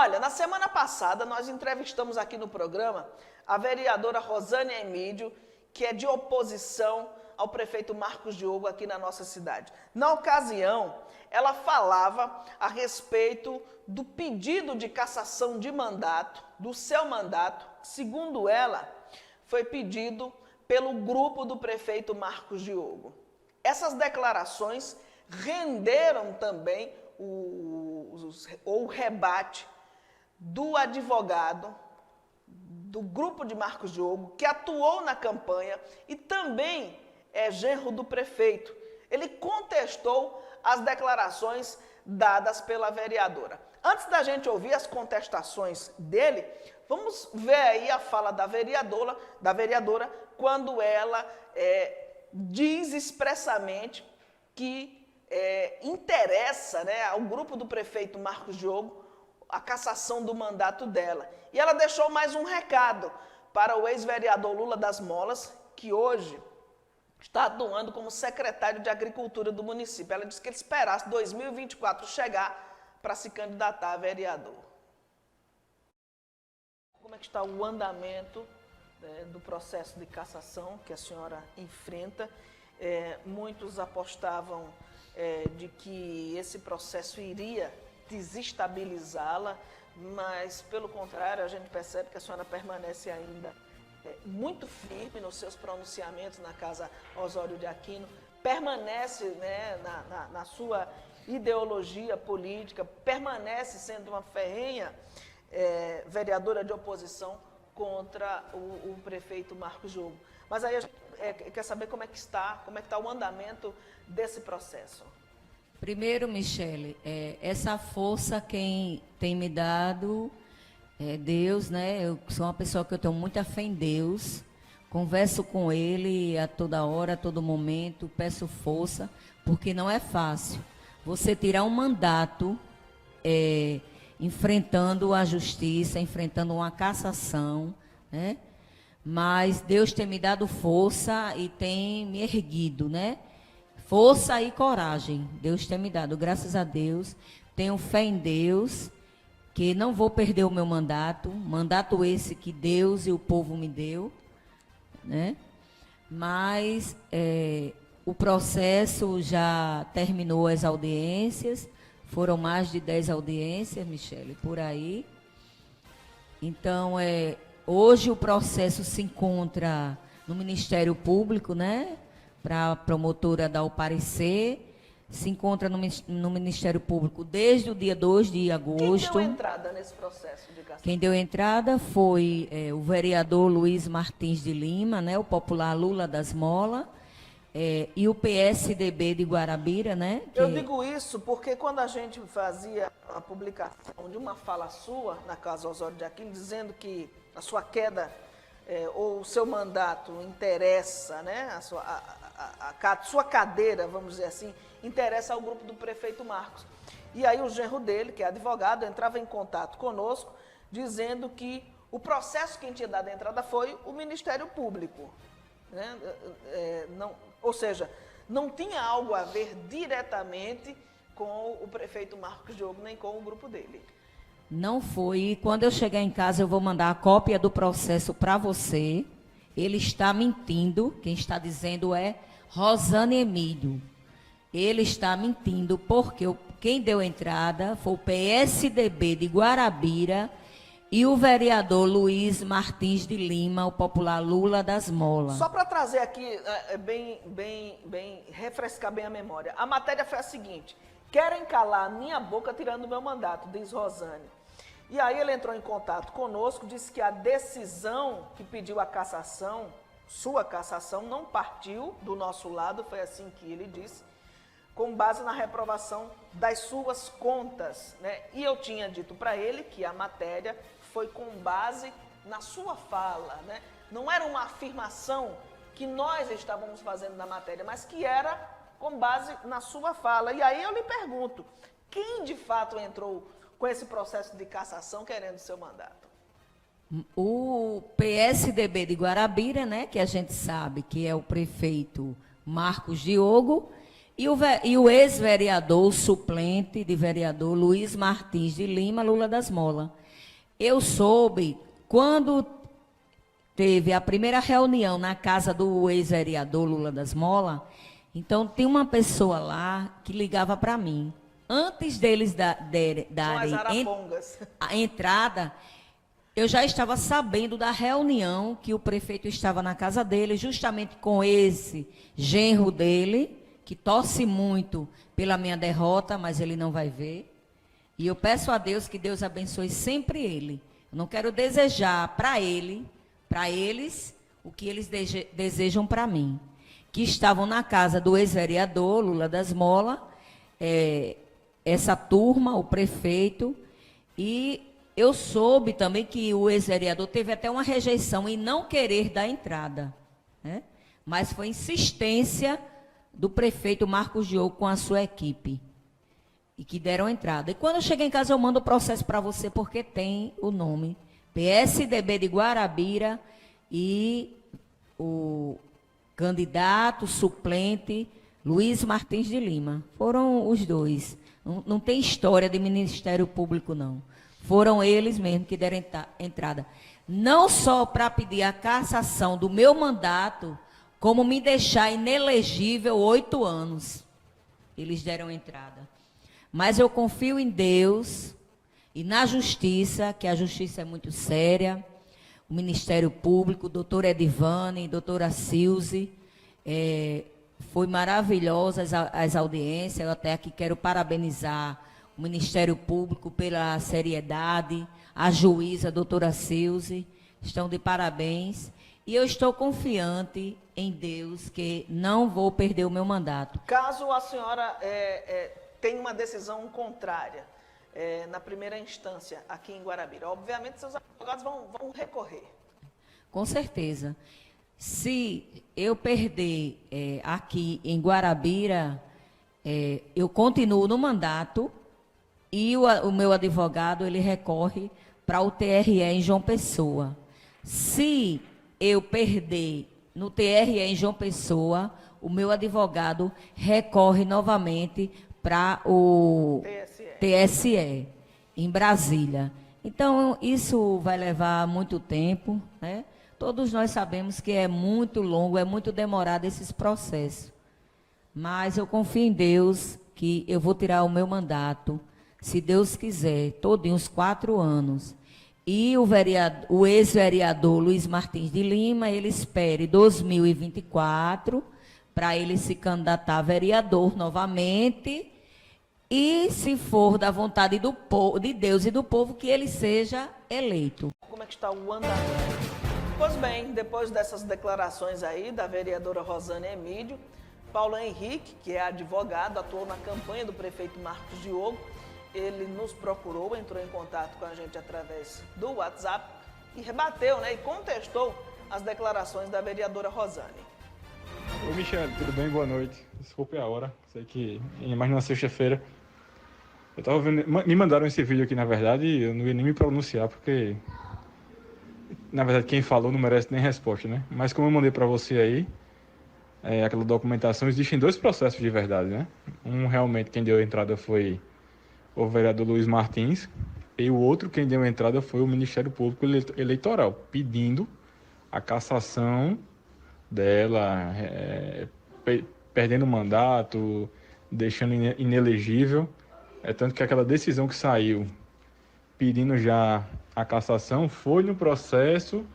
Olha, na semana passada nós entrevistamos aqui no programa a vereadora Rosânia Emídio, que é de oposição ao prefeito Marcos Diogo aqui na nossa cidade. Na ocasião, ela falava a respeito do pedido de cassação de mandato, do seu mandato, segundo ela, foi pedido pelo grupo do prefeito Marcos Diogo. Essas declarações renderam também o rebate do advogado do grupo de Marcos Diogo, que atuou na campanha e também é genro do prefeito. Ele contestou as declarações dadas pela vereadora. Antes da gente ouvir as contestações dele, vamos ver aí a fala da vereadora quando ela diz expressamente que interessa, né, ao grupo do prefeito Marcos Diogo a cassação do mandato dela. E ela deixou mais um recado para o ex-vereador Lula das Molas, que hoje está atuando como secretário de Agricultura do município. Ela disse que ele esperasse 2024 chegar para se candidatar a vereador. Como é que está o andamento do processo de cassação que a senhora enfrenta? Muitos apostavam de que esse processo iria desestabilizá-la, mas, pelo contrário, a gente percebe que a senhora permanece ainda muito firme nos seus pronunciamentos na Casa Osório de Aquino, permanece, né, na sua ideologia política, permanece sendo uma ferrenha vereadora de oposição contra o prefeito Marcos Diogo. Mas aí a gente quer saber como é que está o andamento desse processo. Primeiro, Michele, essa força quem tem me dado é Deus, né? Eu sou uma pessoa que eu tenho muita fé em Deus, converso com Ele a toda hora, a todo momento, peço força, porque não é fácil você tirar um mandato enfrentando a justiça, enfrentando uma cassação, né? Mas Deus tem me dado força e tem me erguido, né? Força e coragem, Deus tem me dado, graças a Deus, tenho fé em Deus, que não vou perder o meu mandato esse que Deus e o povo me deu, né? Mas o processo já terminou as audiências, foram mais de 10 audiências, Michele, por aí. Então, hoje o processo se encontra no Ministério Público, né? Para a promotora dar o parecer, se encontra no Ministério Público desde o dia 2 de agosto. Quem deu entrada nesse processo de cassação? Quem deu entrada foi o vereador Luiz Martins de Lima, né, o popular Lula das Molas, e o PSDB de Guarabira, né? Eu digo isso porque quando a gente fazia a publicação de uma fala sua na Casa Osório de Aquino, dizendo que a sua queda ou o seu mandato interessa, né, a sua cadeira, vamos dizer assim, interessa ao grupo do prefeito Marcos. E aí o genro dele, que é advogado, entrava em contato conosco, dizendo que o processo que tinha dado a entrada foi o Ministério Público, né? Ou seja, não tinha algo a ver diretamente com o prefeito Marcos Diogo, nem com o grupo dele. Não foi. E quando eu chegar em casa, eu vou mandar a cópia do processo para você. Ele está mentindo. Quem está dizendo é Rosânia Emídio. Ele está mentindo porque quem deu entrada foi o PSDB de Guarabira e o vereador Luiz Martins de Lima, o popular Lula das Molas. Só para trazer aqui, refrescar bem a memória. A matéria foi a seguinte: querem calar a minha boca tirando o meu mandato, diz Rosânia. E aí ele entrou em contato conosco, disse que a decisão que pediu a cassação, sua cassação, não partiu do nosso lado, foi assim que ele disse, com base na reprovação das suas contas, né? E eu tinha dito para ele que a matéria foi com base na sua fala, né? Não era uma afirmação que nós estávamos fazendo na matéria, mas que era com base na sua fala. E aí eu lhe pergunto, quem de fato entrou com esse processo de cassação querendo seu mandato? O PSDB de Guarabira, né, que a gente sabe que é o prefeito Marcos Diogo, E o ex-vereador, o suplente de vereador, Luiz Martins de Lima, Lula das Molas. Eu soube, quando teve a primeira reunião na casa do ex-vereador Lula das Molas, então tem uma pessoa lá que ligava para mim. Antes deles darem a entrada, eu já estava sabendo da reunião que o prefeito estava na casa dele, justamente com esse genro dele, que torce muito pela minha derrota, mas ele não vai ver. E eu peço a Deus que Deus abençoe sempre ele. Eu não quero desejar para eles, o que eles desejam para mim. Que estavam na casa do ex-vereador Lula das Molas, essa turma, o prefeito, e eu soube também que o ex-vereador teve até uma rejeição em não querer dar entrada, né? Mas foi insistência do prefeito Marcos Diogo com a sua equipe, e que deram entrada. E quando eu cheguei em casa, eu mando o processo para você, porque tem o nome PSDB de Guarabira e o candidato suplente Luiz Martins de Lima. Foram os dois. Não tem história de Ministério Público, não. Foram eles mesmos que deram entrada. Não só para pedir a cassação do meu mandato, como me deixar inelegível 8 anos. Eles deram entrada. Mas eu confio em Deus e na justiça, que a justiça é muito séria. O Ministério Público, doutora Edivane, doutora Silze, foi maravilhosa as audiências. Eu até aqui quero parabenizar o Ministério Público pela seriedade, a juíza, a doutora Silze, estão de parabéns. E eu estou confiante em Deus que não vou perder o meu mandato. Caso a senhora tenha uma decisão contrária na primeira instância aqui em Guarabira, obviamente seus advogados vão recorrer. Com certeza. Se eu perder aqui em Guarabira, eu continuo no mandato e o meu advogado ele recorre para o TRE em João Pessoa. Se eu perder no TRE em João Pessoa, o meu advogado recorre novamente para o TSE em Brasília. Então, isso vai levar muito tempo, né? Todos nós sabemos que é muito longo, é muito demorado esses processos. Mas eu confio em Deus que eu vou tirar o meu mandato, se Deus quiser, todinho uns 4 anos. E o ex-vereador Luiz Martins de Lima, ele espere 2024 para ele se candidatar a vereador novamente. E, se for da vontade de Deus e do povo, que ele seja eleito. Como é que está o andamento? Pois bem, depois dessas declarações aí da vereadora Rosânia Emídio, Paulo Henrique, que é advogado, atuou na campanha do prefeito Marcos Diogo, ele nos procurou, entrou em contato com a gente através do WhatsApp e rebateu, né, e contestou as declarações da vereadora Rosânia. Oi, Michele, tudo bem? Boa noite. Desculpe a hora, sei que é mais numa sexta-feira. Eu tava vendo, me mandaram esse vídeo aqui, na verdade, e eu não ia nem me pronunciar, porque, na verdade, quem falou não merece nem resposta, né? Mas como eu mandei para você aí, aquela documentação, existem 2 processos de verdade, né? Um, realmente, quem deu a entrada foi o vereador Luiz Martins, e o outro, quem deu a entrada foi o Ministério Público Eleitoral, pedindo a cassação dela, perdendo o mandato, deixando inelegível. Tanto que aquela decisão que saiu pedindo já a cassação foi no processo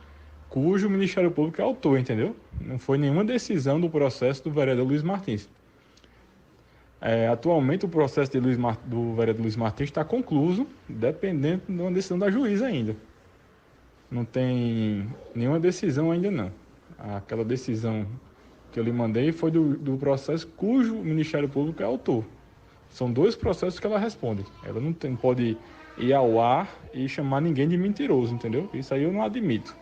cujo Ministério Público é autor, entendeu? Não foi nenhuma decisão do processo do vereador Luiz Martins. Atualmente o processo do vereador Luiz Martins está concluído, dependendo de uma decisão da juíza ainda. Não tem nenhuma decisão ainda não. Aquela decisão que eu lhe mandei foi do processo cujo Ministério Público é autor. São 2 processos que ela responde. Ela não pode ir ao ar e chamar ninguém de mentiroso, entendeu? Isso aí eu não admito.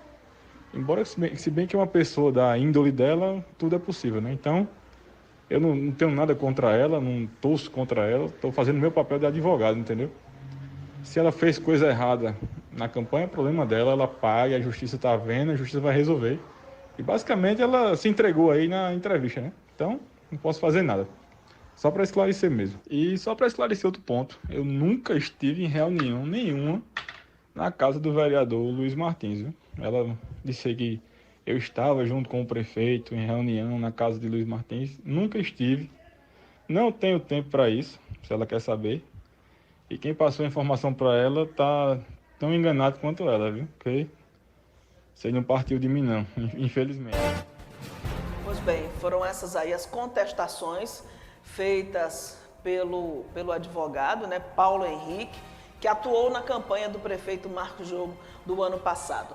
Embora, se bem que uma pessoa da índole dela, tudo é possível, né? Então, eu não tenho nada contra ela, não torço contra ela, estou fazendo meu papel de advogado, entendeu? Se ela fez coisa errada na campanha, é problema dela, ela paga, a justiça está vendo, a justiça vai resolver. E basicamente ela se entregou aí na entrevista, né? Então, não posso fazer nada. Só para esclarecer mesmo. E só para esclarecer outro ponto, eu nunca estive em reunião nenhuma na casa do vereador Luiz Martins. Viu? Ela disse que eu estava junto com o prefeito em reunião na casa de Luiz Martins. Nunca estive. Não tenho tempo para isso, se ela quer saber. E quem passou a informação para ela tá tão enganado quanto ela, viu? Porque você não partiu de mim não, infelizmente. Pois bem, foram essas aí as contestações feitas pelo advogado, né, Paulo Henrique, que atuou na campanha do prefeito Marcos Diogo do ano passado.